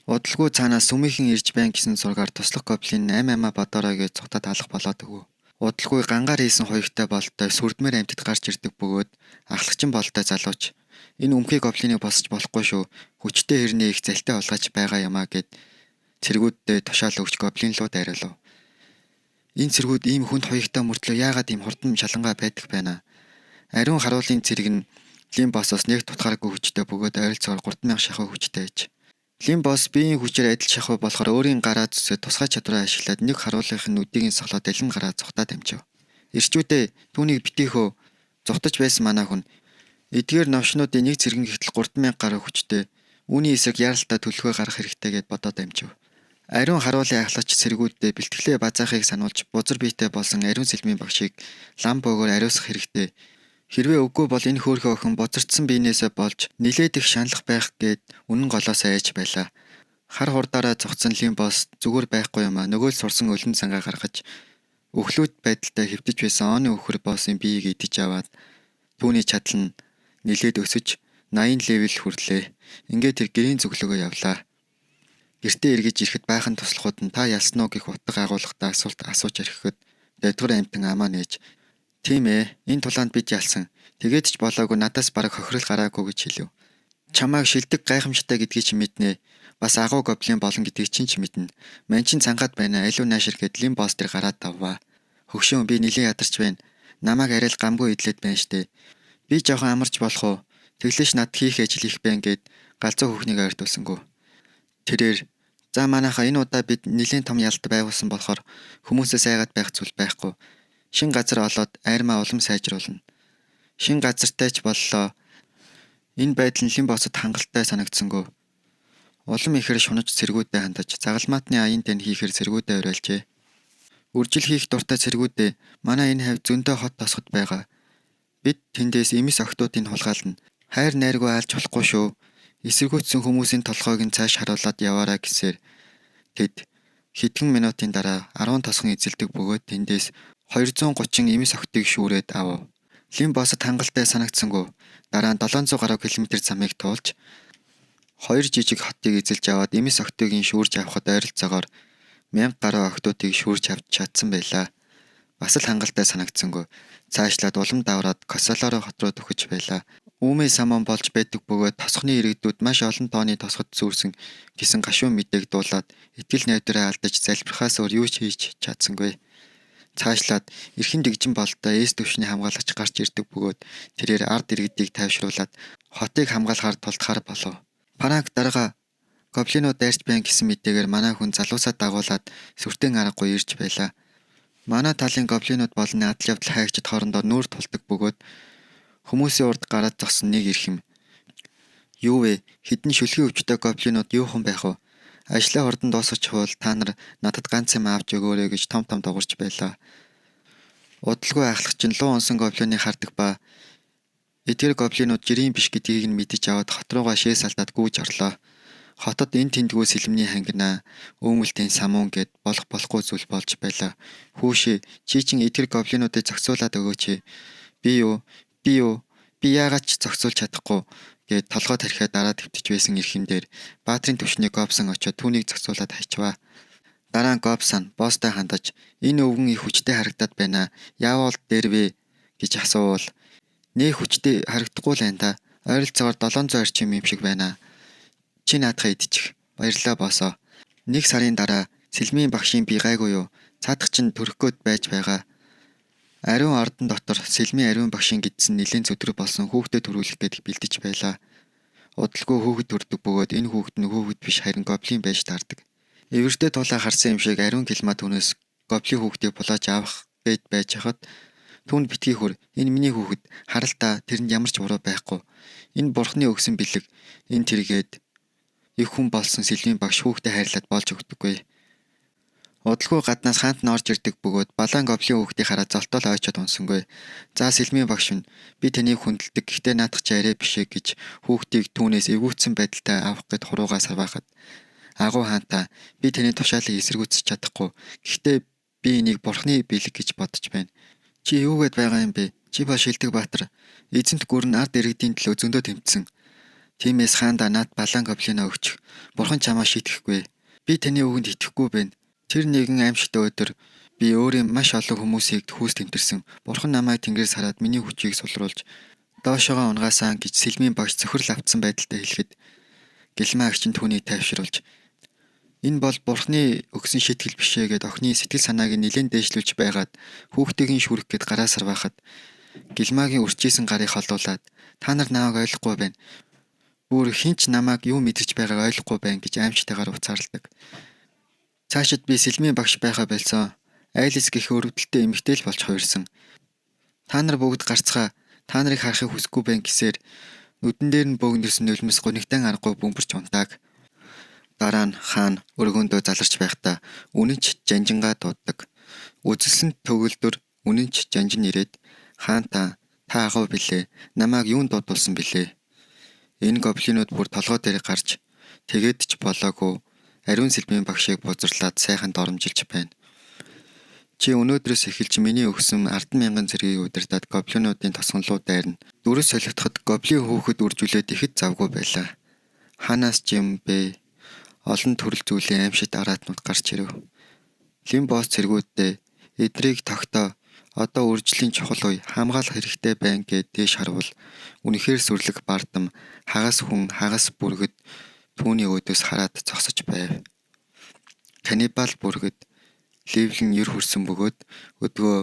Удалгүй цаанаас сүмийнхэн ирж байна гэсэн зургаар туслах гоблин 8 бодорой гэж цухтад алах болоод өгөө. Удалгүй гангаар хийсэн хоёртой болтой сүрдмээр амьтад гарч ирдэг бөгөөд ахлагчин болтой залууч энэ өмхий гоблиныг босч болохгүй шүү. Хүчтэй хэрнээ их залтай болгож байгаа юмаа гэд цэргүүддээ тушаал өгч гоблин руу дайруулав. Энэ цэргүүд ийм хүнд хоёртой мөртлөө яагаад ийм хурдан шалангаа байдаг байна? Ариун харуулын цэрэг нь Лим боссоос нэг тутгааргүй хүчтэй бөгөөд ойролцоогоор 3000 шахуу хүчтэй ээж. Лим босс биеийн хүчээр адил шахуу болохоор өөрийн гараа зүсээ тусгай чадвараа ашиглаад нэг харуулгын нүдийг нь сохлоод далин гараа зүхтаа дамжив. Ирчүүдээ түүнийг битээхөө зовтож байсан манай хүн эдгээр новшнуудын нэг цэргэн гэтэл 3000 гаруй хүчтэй үүний эсрэг яралтай төлөвөө гарах хэрэгтэй гэд бодоод дамжив. Ариун харуулын ахлагч цэргүүддээ бэлтгэлээ базаахыг сануулж бузар биетэй болсон ариун сэлмийн багшийг лам бөөгөөр ариусгах хэрэгтэй. Хэрвээ үгүй бол энэ хөөрхөн охин бозардсан биенээсээ болж нилээд их шаналх байх гээд үнэн голоосоо айж байлаа. Хар хурдаараа зогцсон Лим босс зүгээр байхгүй юм а нөгөө л сурсан өлөн цангаа гаргаж өхлүүд байдалтай хэвтэж байсан оны өхөр боссын биеийг идэж аваад түүний чадал нь нилээд өсөж 80 левел хүрлээ. Ингээд тэр гэрийн зөвлөгөө явлаа. Гэртээ эргэж ирэхэд байхын туслахууд нь та ялсан уу гэх утга агуулгатай асуулт асууж ирэхэд дэдгүр амтан амаа нээж тийм ээ энэ тулаанд бид ялсан. Тэгээд ч болоогүй надаас бараг хохирол гараагүй гэж хэлв. Чамайг шилдэг гайхамшигтай гэдгийг чи мэднэ. Бас агуу гоблин болон гэдгийг чинь ч мэднэ. Ман чин цангаад байна. Алуу наашир гэд Лим босс тэр гараад давваа. Хөгшөө би нилээ ядарч байна. Намайг арай л гамгүй идлээд байна штэ. Би жоохон амарч болох уу? Тэглэж над хийх ажил их байна гэд галзуу хүүхнийг ойртуулсангүй. Тэрээр за манайха энэ удаа бид нилээн том ялд байгуулсан болохоор хүмүүсээс айгаад байх зүйл байхгүй. Шин газар олоод айрмаа улам сайжруулна. Шин газартай ч боллоо. Энэ байдал нь Лим боссод хангалттай санагдсангүй. Улам ихээр шунаж цэргүүдээ хандаж загалмаатны аян тань хийхээр цэргүүдээ уриалжээ. Үржил хийх дуртай цэргүүдээ манай энэ хавь зөндөө хот тосгод байгаа. Бид тэндээс эмис охтуудыг хулгайлна. Хайр найргүй алж болохгүй шүү. Эсэргүүцсэн хүмүүсийн толгойг нь цааш харуулад яваарай гэсээр тэд хэдхэн минутын дараа 10 тосгон эзэлдэг бөгөөд тэндээс 230 эмис охтыг шүүрээд авав. Лим боссод хангалттай санагдсангүй. Дараа нь 700 гаруй километр замыг туулж 2 жижиг хотыг эзэлж аваад эмис охтыг шүүрж авахд ойролцоогоор 1000 гаруй охтуудыг шүүрж авч чадсан байлаа. Бас л хангалттай санагдсангүй. Цаашлаад улам давраад Косолоро хот руу төхөж байлаа. Үүмээ самон болж байдаг бөгөөд тосхны иргэдүүд маш олон тооны тосгод зүүрсэн гэсэн гашуун мэдээг дуулаад итгэл найдвараа алдаж залбирхаас өөр юу ч хийж чадсангүй. Цаашлаад эрхэн дэгжин болтой эс төвшний хамгаалагч гарч ирдэг бөгөөд тэрээр ард иргэдийг тайвшруулад хотыг хамгаалахаар тулдахаар болов. Франк дарга гоблинууд дайрч байна гэсэн мэдээгээр манай хүн залуусаа дагуулад сүртэн аргагүй ирж байлаа. Манай талын гоблинууд болон адал явдал хайгчид хоорондоо нүүр тулдаг бөгөөд хүмүүсийн урд гараад зогсон нэг ирэх юм. Юу вэ? Хэдэн шүлхий өвчтэй гоблинууд юу хэн байх вэ? Ажлаа хурдан дуусгачихвал та нар надад ганц юм авч өгөөрэй гэж том дуурч байлаа. Удалгүй ахлагч нь луу унсан гоблиныг хардаг ба эдгээр гоблинууд жирийн биш гэдгийг нь мэдэж аваад хот руугаа шээс алдаад гүйж орлоо. Хотод энэ тэндгүү сэлмний хангина, өөмөлтийн самуун гэд болохгүй зүйл болж байлаа. Хүүшээ, чи чин эдгээр гоблинуудыг зохицуулаад өгөөч. Би яагаад ч зохицуулж чадахгүй. гээд толгой тархиа дараа твтэж байсан эрхэм дээр Баатрын түвшний Гобсон очоод түүнийг зохицуулаад хайчваа. Дараа нь Гобсон босстой хандаж энэ өвгөн их хүчтэй харагдаад байна. Яавал дээрвэ гэж асуувал нээ хүчтэй харагдахгүй л энэ та. Ойролцоогоор 700 орчим юм шиг байна. Чи наадхаа идчих. Баярлалаа боссоо. 1 сарын дараа Сэлмийн багшийн би гайгүй юу? Цаадах чинь төрөх гээд байж байгаа. Ариун ордон дотор Сэлмийн ариун багшийн гидсэн нэлээд зүтрэг болсон хүүхдэд төрүүлэх гээд бэлдэж байлаа. Удалгүй хүүхэд төрдөг бөгөөд энэ хүүхэд нь хүүхэд биш харин гоблин байж таардаг. Эвэртэй тулаа харсан юм шиг ариун гэлма түүнээс гоблин хүүхдийг булааж авах гээд байж хахад түүнд битгий хөр энэ миний хүүхэд харалтаа тэрэнд ямар ч буруу байхгүй. Энэ бурхны өгсөн бэлэг энэ тэргээд их хүн болсон Сэлмийн багш хүүхдэд хайрлаад болж өгдөггүй. Удалгүй гаднаас хаант нь орж ирдэг бөгөөд балаан гоблин хүүхдийг хараад золтоол ойчоод унсангүй. За Сэлмийн багш минь би таныг хүндэлдэг гэхдээ наадах чи арай биш ээ гэж хүүхдийг түүнээс эвгүүцсэн байдалтай авах гэд хуруугаа сарваахад агуу хаантаа би таны тушаалыг эсэргүүцэж чадахгүй. Гэхдээ би энийг бурхны бэлэг гэж бодож байна. Чи юу гээд байгаа юм бэ? Чи ба шилдэг баатар. Эзэнт гүрэн ард иргэдийн төлөө зөндөө тэмцсэн. Тиймээс хаандаа над балаан гоблиноо өгч. Бурхан чамаа шийтгэхгүй. Би таны үгэнд итгэхгүй байна. Тэр нэгэн аимшигтай өдөр би өөрийн маш олон хүмүүсийг хүүс тэмтэрсэн. Бурхан намайг тэнгэрээс хараад миний хүчийг сулруулж доошоогоо унгаасаа гэж Сэлмийн багш цөхрөл автсан байдалтай хэлэхэд гэлмаа агч нь түүнийг тайвшруулж энэ бол бурхны өгсөн шийтгэл биш ээ гэд охины сэтгэл санааг нэлээд дээшлүүлж байгаад хүүхдийн шүрэх гэд гараа сарваахад гэлмаагийн үрчээсэн гарыг холуулад та нар намайг ойлгохгүй байна. Бүр хинч намайг юу мэдэрч байгааг ойлгохгүй байна гэж аимшигтайгаар уцаарладаг. Цаашид би Сэлмийн багш байхаа болсон. Айлс гэх өрөвдөлтөй эмэгтэй л болж хуурсан. Та нар бүгд гарцгаа та нарыг харахыг хүсэхгүй байна гэсээр нүдэн дээр нь бөөгнөрсөн нулимс гунигтай аргагүй бөмбөрч унтааг. Дараа нь хаан өргөөндөө заларч байхдаа үнэнч жанжингаа дууддаг. Үзэсгэлэн төгөлдөр үнэнч жанжин ирээд хаантаа та агуу билээ. Намайг юунд дуудуулсан билээ? Энэ гоблинууд бүр толгой дээр гарч тэгээд ч болоогүй ариун Сэлмийн багшийг бузарлаад сайхан доромжилж байна. Чи өнөөдрөөс эхэлж миний өгсөн 10,000 зэргийг удирдаад гоблинуудын тосгонлууд дайрна. Дүрс солигдоход гоблин хүүхэд үржүүлээд ихэд завгүй байлаа. Хаанаас ч юм бэ? Олон төрөл зүйлийн аимшигт араатнууд гарч ирэв. Лим босс цэргүүддээ эдрийг тогтоо одоо үржлийн чухал үе хамгаалах хэрэгтэй байна гэд дээш харвал үнэхээр сүрлэг бардам хагас хүн хагас бүргэд түүний өдөөс хараад зогсож байв. Каннибал бүргэд левлэн ер хүрсэн бөгөөд өдгөө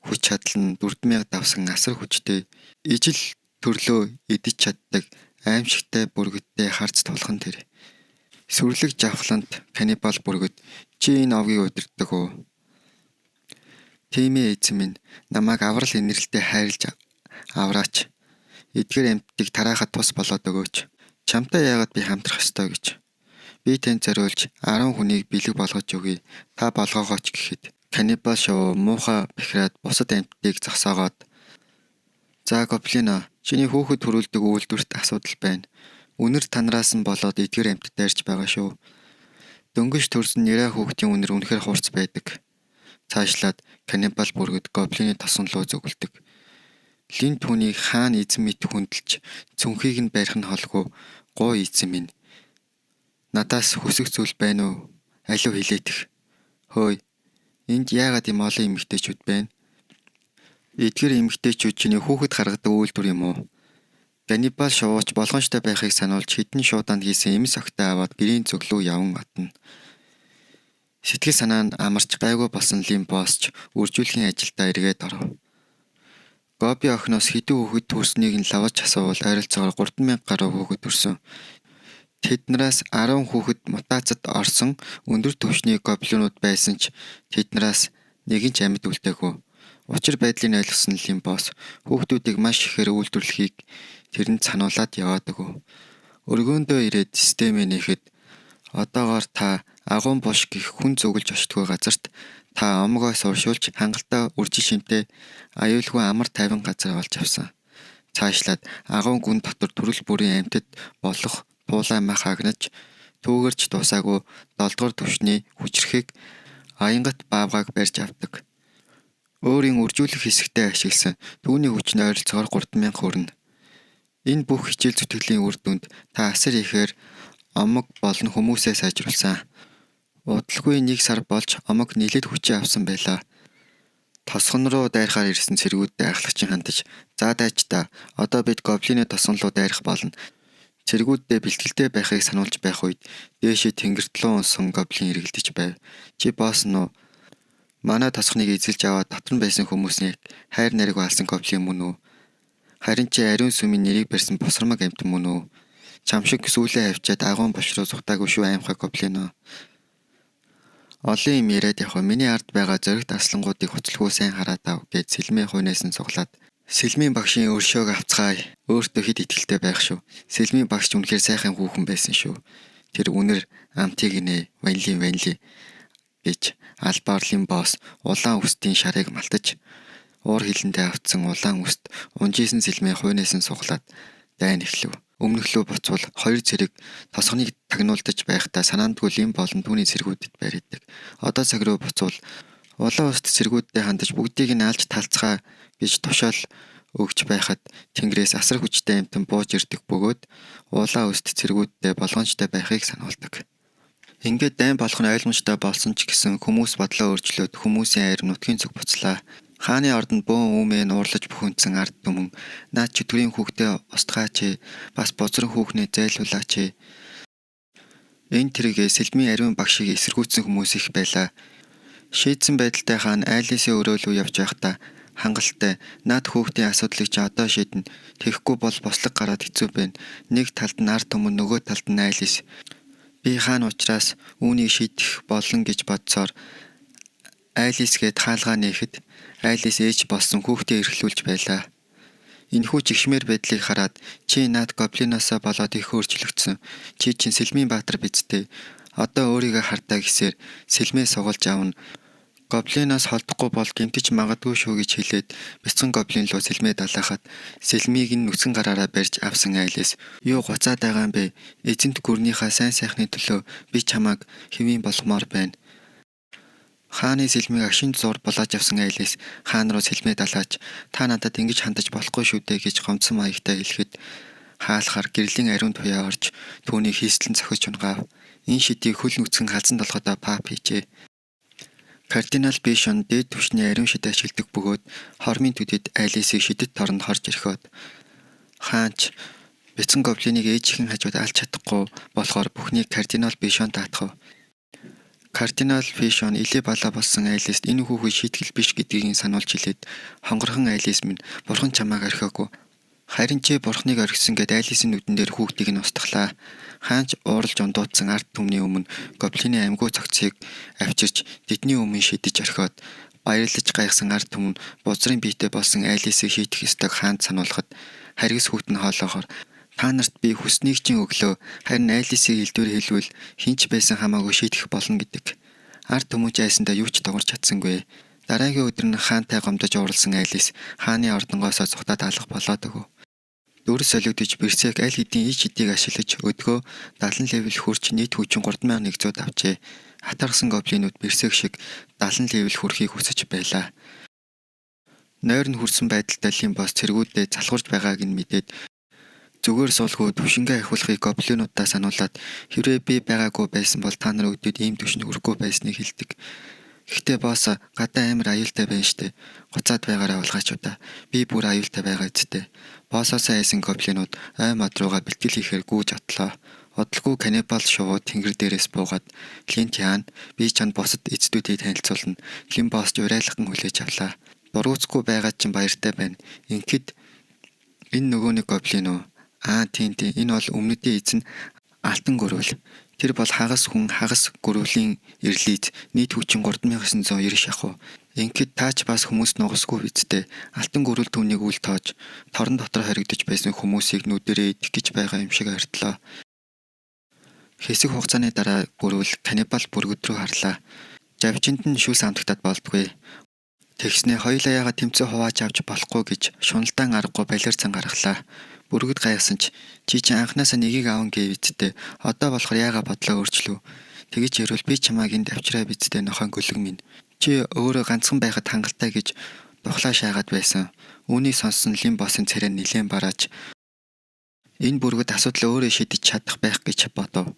хүч чадал нь 4,000 давсан асар хүчтэй ижил төрлөө идэж чаддаг аимшигтай бүргэдтэй харц тулхан тэр. Сүрлэг жавхлант каннибал бүргэд чи энэ овгийг удирддаг уу? Тийм ээ эзэн минь намайг аврал инэрлэлтэй хайрлж авраач. Эдгээр амьтдыг тараахад тус болоод өгөөч. Чамтай яагаад би хамтрах ёстой гэж. Би тэнд зориулж 10 хүнийг бэлэг болгож өгье. Та болгоогооч гэхэд каннибал шоу муухай бихраад бусад амьтдыг зогсоогоод за гоблино чиний хүүхэд төрүүлдэг үйлдвэрт асуудал байна. Үнэр танараас нь болоод эдгээр амьтад дайрч байгаа шүү. Дөнгөж төрсөн нэрэ хүүхдийн үнэр үнэхээр хурц байдаг. Цаашлаад каннибал бүргэд гоблины тосгонлоо зөвлөдөг. Лин түүнийг хаана эзэн мэд хүндэлж цүнхийг нь барих нь холгүй гоо эзэн минь. Надаас хүсэх зүйл байна уу? Алив хилээдэх. Хөөе. Энд яагаад юм олон эмэгтэйчүүд байна? Эдгээр эмэгтэйчүүд чиний хүүхэд гаргадаг үйлдвэр юм уу? Каннибал шувууч болгоомжтой байхыг сануулж хэдэн шууданд хийсэн эмс огтой аваад гэрийн зөвлөө яван атна. Сэтгэл санаа нь амарч гайгүй болсон лим боссч үржүүлэхийн ажилдаа эргээд оров. Гоби охиноос хэдэн хүүхэд төрснийг нь лавж асуувал ойролцоогоор 3,000 гаруй хүүхэд төрсөн. Тэднээс 10 хүүхэд мутацид орсон өндөр түвшний гоблинууд байсан ч тэднээс нэг нь ч амьд үлдээгүй. Учир байдлыг ойлгосон лим босс хүүхдүүдийг маш ихээр үйлдвэрлэхийг тэрэнд сануулад яваад өгөв. Өргөөндөө ирээд системээ нээхэд одоогоор та агуун буш гих хүн зүгэлж очтгүй газарт та омгоо сууршуулж хангалттай үржил шимтэй аюулгүй амар тайван газар олж авсан. Цаашлаад агуун гүн дотор төрөл бүрийн амьтад болох туулай мах агнаж түүгэрч дуусаагүй 7 дугаар түвшний хүчрэхийг аянгат баавгааг барьж авдаг. Өөрийн үржүүлэх хэсэгтээ ашигласан түүний хүч нь ойролцоогоор 3,000 хүрнэ. Энэ бүх хичээл зүтгэлийн үр дүнд та асар ихээр омог болон хүмүүсээ сайжруулсан. Удалгүй 1 сар болж омог нийлээд хүчээ авсан байлаа. Тосгон руу дайрахаар ирсэн цэргүүдтэй ахлагчин хандаж "За дайч та, одоо бид гоблины тосгон руу дайрах болно." Цэргүүддээ бэлтгэлтэй байхыг сануулж байх үед дээшээ тэнгэртлөө унсан гоблин эргэлдэж байв. "Чи босс нь уу? Манай тосгоныг эзэлж аваад дотор нь байсан хүмүүсийн хайр нариг алсан гоблин мөн үү? Харин чи ариун сүмийн нэрийг барьсан босромог амьтан мөн үү? Чам шиг сүүлээ авчиад агуун болшроо зүхтаагүй шүү аимхай гоблин уу. Олон юм яриад явах. Миний ард байгаа зоригт арслангуудыг хуцалгүй сайн хараад ав" гэж сэлмээ хуйнаас нь цуглаад "Сэлмийн багшийн өршөөг авцгаая. Өөртөө хэд итгэлтэй байх шүү. Сэлмийн багш үнэхээр сайхан хүүхэн байсан шүү. Тэр үнэр амтыг нэ ванли гэж албаарлын босс улаан үстийн шарыг малтаж уур хилэндээ автсан улаан үст унжижсэн сэлмээ хуйнаас нь суглаад дайн эхлэв. Өмнөхлөө буцвал 2 цэрэг тосгоныг тагнуулдаж байхдаа санаандгүй лим болон түүний цэргүүдэд бариаддаг. Одоо цаг руу буцвал улаан үст цэргүүдтэй хандаж бүгдийг нь алж талцгаа гэж тушаал өгч байхад тэнгэрээс асар хүчтэй амьтан бууж ирдэг бөгөөд улаан үст цэргүүдтэй болгоомжтой байхыг сануулдаг. Ингээд дайн болох нь ойлгомжтой болсон ч гэсэн хүмүүс бодлоо өөрчлөөд хүмүүсийн айр нутгийн зүг буцлаа. Хааны ордонд бөөн үмэн уурлаж бөхөнцсөн ард түмэн "Наад чи төрийн хүүхдээ устгаач, бас бозрон хүүхнээ зайлуулаач." Энэ тэргээ сэлмийн ариун багшийг эсэргүүцсэн хүмүүс их байлаа. Шийдсэн байдалтай хаан айлсээ өрөөлөө явж байхдаа хангалттай "Наад хүүхдийн асуудлыг чи одоо шийднэ. Тэгэхгүй бол бослог гараад хэцүү байна. Нэг талд нь ард түмэн, нөгөө талд нь айлс. Би хаан учраас үүнийг шийдэх болно" гэж бодсоор айлсгээд хаалгаа нээхэд айлс ээж болсон хүүхдээ эрхлүүлж байлаа. Энэхүү чигшмээр байдлыг хараад "Чи наад гоблиноосоо болоод их өөрчлөгдсөн. Чи чинь сэлмийн баатар биз дээ. Одоо өөрийгөө хардаа" гэсээр сэлмээ сугалж авна. Гоблиноос холдохгүй бол гэмтэж магадгүй шүү гэж хэлээд бяцхан гоблин руу сэлмээ далайхад сэлмийг нь нүцгэн гараараа барьж авсан айлс "Юу гуцаад байгаа юм бэ? Эзэнт гүрнийхээ сайн сайхны төлөө би чамайг хэвийн болгомоор байна." Хааны сэлмийг агшин зуур булааж авсан айлс хаан руу сэлмээ далайч "Та надад ингэж хандаж болохгүй шүү дээ" гэж гомдсон маягтай хэлэхэд хаалхаар гэрлийн ариун туяа орж түүнийг хийслэн цохиж унгаав. Энэ шидийг хөл нүцгэн халзан толгойдоо пап хийжээ. Кардинал Бишон дээд түвшний ариун шид ашигладаг бөгөөд хормын төдөд айлсыг шидэт торонд хорж орхиод хаанч бяцхан гоблиныг ээжийнхэн хажууд алж чадахгүй болохоор бүхнийг кардинал Бишон даатгав. Кардинал Бишон илээ балаа болсон айлст энэ хүүхэд шийтгэл биш гэдгийг сануулж хэлээд "Хонгорхон айлс минь, бурхан чамайг орхиогүй. Харин чи бурхныг орхисон" гэд айлсын нүдэн дээр хүүхдийг нь устгалаа. Хаанч ууралж ундуудсан ард түмний өмнө гоблины амьгуу цогцыг авчирч тэдний өмнө шидэж орхиод баярлаж гайхсан ард түмэн бузрын биетэй болсон айлсыг шийдэх ёстойг хаанд сануулхад харгас хүүт нь хоолоогоор "Та нарт би хүснэг чинь өглөө, харин айлсыг илдвэр хэлвэл хинч байсан хамаагүй шийдэх болно" гэдэг. Ард түмэн айсандаа юу ч дагуулж чадсангүй. Дараагийн өдөр нь хаантай гомдож ууралсан айлс хааны ордонгоосоо зүхтаад алах болоод өгөв. Дүр солигдож Берсерк аль хэдийн ич хэдийг ашиглаж өдгөө 70 левел хүрч нийт хүчин 3100 авчээ. Хатарсан гоблинууд Берсерк шиг 70 левел хүрэхийг хүсэж байлаа. Нойр нь хүрсэн байдалтай лимбос цэргүүдээ залхуурж байгааг нь мэдээд зүгээр суулгүй түвшингээ ахиулахыг гоблинуудаа сануулад "Хэрвээ би байгаагүй байсан бол та нар өдөрт ийм түвшинд хүрэхгүй байсныг хэлдэг. Гэхдээ босс гадаа амар аюултай байна штэ. Гуцаад байгаараа улгаачудаа. Би бүр аюултай байгаа зүтэй." Боссоосоо айсан гоблинууд ой мод руугаа бэлтгэл хийхээр гүйж отлоо. Одолгүй каннибал шувууд тэнгэр дээрээс буугаад "Линт яана? Би чанд бусад эцдүүдийг танилцуулна." Лимбос урайлахын хүлээж авлаа. "Дургуцгүй байгаад чинь баяртай байна. Ингээд энэ нөгөө нэг гоблин үү? Аа тийм. Энэ бол өмнөдийн эзэн Алтан гөрвөл. Тэр бол хагас хүн хагас гөрвлийн эрлийз нийт хүчин 3990 шахуу. Ингээд таач бас хүмүүс нугасгүй бидтэй. Алтан гөрвөл түүнийг үл тоож торон дотор хоригдож байсан хүмүүсийг нүдэрээ идэх гэж байгаа юм шиг ойртлоо. Хэсэг хугацааны дараа гөрвөл каннибал бүргэд рүү харлаа. Жавжинд нь шүүс амтагтаад болдгүй. Тэгснээ хоёулаа яагаад тэмцээ хувааж авч болохгүй гэж шуналдаан аргагүй балерцан гаргалаа. Бүргэд гайхсан чи чинь анхнаасаа нэгийг аван гэв бидтэй. Одоо болохоор яагаад бодлоо өөрчлөв. Тэгэж ярил би чамайг энд авчираа бидтэй нохойн гөлөг минь. Чи өөрөө ганцхан байхад хангалттай гэж тухлаа шаагаад байсан. Үүнийг сонссон Лимбосын царай нилээн барааж Энэ бүргэд асуудал өөрөө шийдэж чадах байх гэж бодов.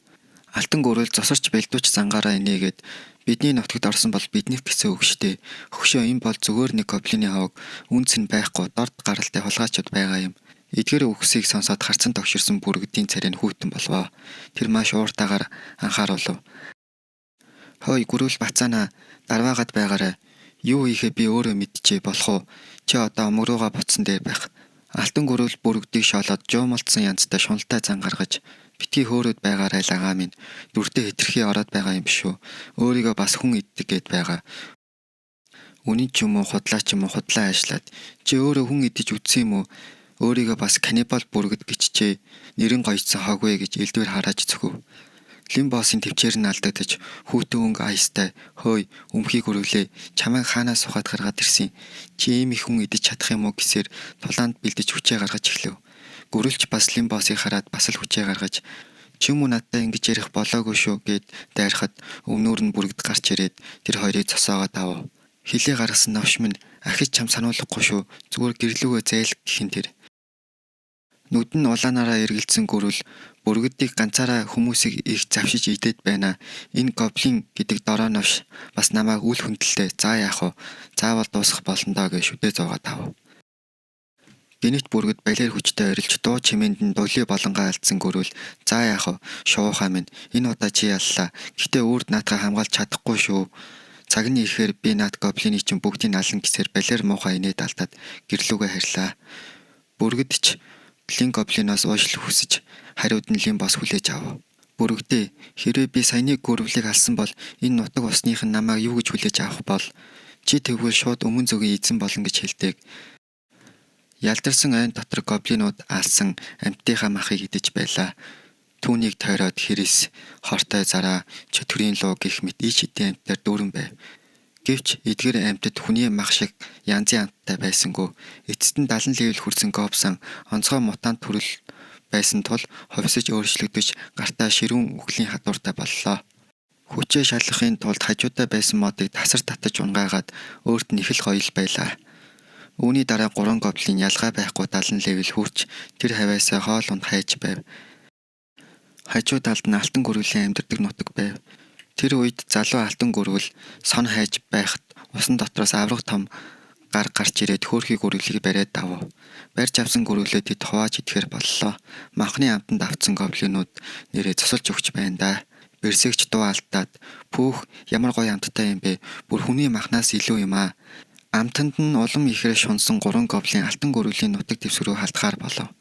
Алтан гөрөл зосорч бэлдүүч зангаараа инээгээд бидний нутагт орсон бол биднийх гэсэн үг штэ. Хөгшөө энэ бол зүгээр нэг гоблины хавг, үнц нь байхгүй дорд гаралтай хулгайчуд байгаа юм. Эдгээр үгсийг сонсоод харцан тогширсон бүргэдийн царай нь хүйтэн болвоо. Тэр маш ууртаагаар анхааруулв. Хөөе гөрөл бацаана, дарваагаад байгаарай. Юу хийхээ би өөрөө мэдчихээ болох уу? Чи одоо омгрууга буцсан дээр байх. Алтан гөрөл бүргэдийг шоолоод жуумалцсан янзтай шуналтай зан гаргаж битгий хөөрөд байгаарай лагаа минь. Дүртээ хитрхи ороод байгаа юм биш үү? Өөрийгөө бас хүн иддэг гэд байгаа. Үнэн ч юм уу худлаа ч юм уу худлаа ажиллаад чи өөрөө хүн идэж үтсэн юм уу? Өөрийгөө бас каннибал бүргэд гिचчээ. Нэрэн гоёцсон хогвэ гэж элдвэр харааж зөвхөв. Лим боссын төвчээр нь алдагдаж хүүтэн өнгө аястай хөөй өмхийг өрөвлөө чамайг хаанаас ухаад гаргаад ирсэн чи ийм их хүн идэж чадах юм уу гэсээр тулаанд бэлдэж хүчээ гаргаж эхлэв. Гөрөлч бас лим боссыг хараад бас л хүчээ гаргаж чи юм уу надтай ингэж ярих болоогүй шүү гэд дайрахад өмнөр нь бүргэд гарч ирээд тэр хоёрыг цосоогоод авав. Хилээ гаргасан навш минь ахиж чам сануулахгүй шүү зүгээр гэрлүүгээ зээл гэхин тэр. Нүд нь улаанаараа эргэлзсэн гөрөл бүргэдийг ганцаараа хүмүүсийг их завшиж идээд байна. Энэ гоблин гэдэг дорой навш бас намайг үл хүндэлтэй. За яах вэ? Заавал дуусах болно доо гэж шүдээ зуугаад авав. Гинэт бүргэд балер хүчтэй орилж дуу чимээнд нь дулий болонгаа алдсан гөрөл за яах вэ? Шуухаа минь энэ удаа чи яллаа. Гэтэ үрд наадхаа хамгаалж чадахгүй шүү. Цагны ихээр би наад гоблины чинь бүгдийг алан гэсээр балер муухай инээд алдаад гэрлүүгээ харьлаа. Бүргэд ч Лин гоблиноос уушлах хүсэж хариуд нь лин бос хүлээж авав. Бүргэдээ хэрвээ би саяны гөрвлийг алсан бол энэ нутаг усных нь намайг юу гэж хүлээж авах бол чи тэгвэл шууд өмнө зүгийн эзэн болно гэж хэлдэг. Ялдарсан айн дотор гоблинууд алсан амьтдынхаа махыг идэж байлаа. Түүнийг тойроод хэрэс, хортой зараа, чөтгөрийн луу гэх мэт ич хэдийн амьтаар дүүрэн байв. Гэвч эдгээр амьтад хүний мах шиг янзын амттай байсангүй. Эцэст нь 70 левел хүрсэн гобсон онцгой мутант төрөл байсан тул хувьсаж өөрчлөгдөж гартаа ширүүн үхлийн хадууртай боллоо. Хүчээ шалгахын тулд хажуудаа байсан модыг тасар татаж унгаагаад өөрт нь их л гоё байлаа. Үүний дараа 3 гоблин ялгаа байхгүй 70 левел хүрч тэр хавьяасаа хоол унд хайж байв. Хажуу талд нь алтан гөрвлийн амьдардаг нутаг байв. Тэр үед залуу алтан гөрвөл сон хайж байхад усан дотроос аврах том гар гарч ирээд хөөрхий гөрвөлийг бариад давав. Барьж авсан гөрвөлөө тэд хувааж идэхээр боллоо. Махны амтанд авцсан гоблинууд нэрээ цосолж өгч байна да. Берсэгч дуу алдаад пүүх ямар гоё амттай юм бэ? Бүр хүний махнаас илүү юм аа. Амтанд нь улам ихээр шунсан 3 гоблин алтан гөрвөлийн нутаг дэвсгэрөө халтгаар болов.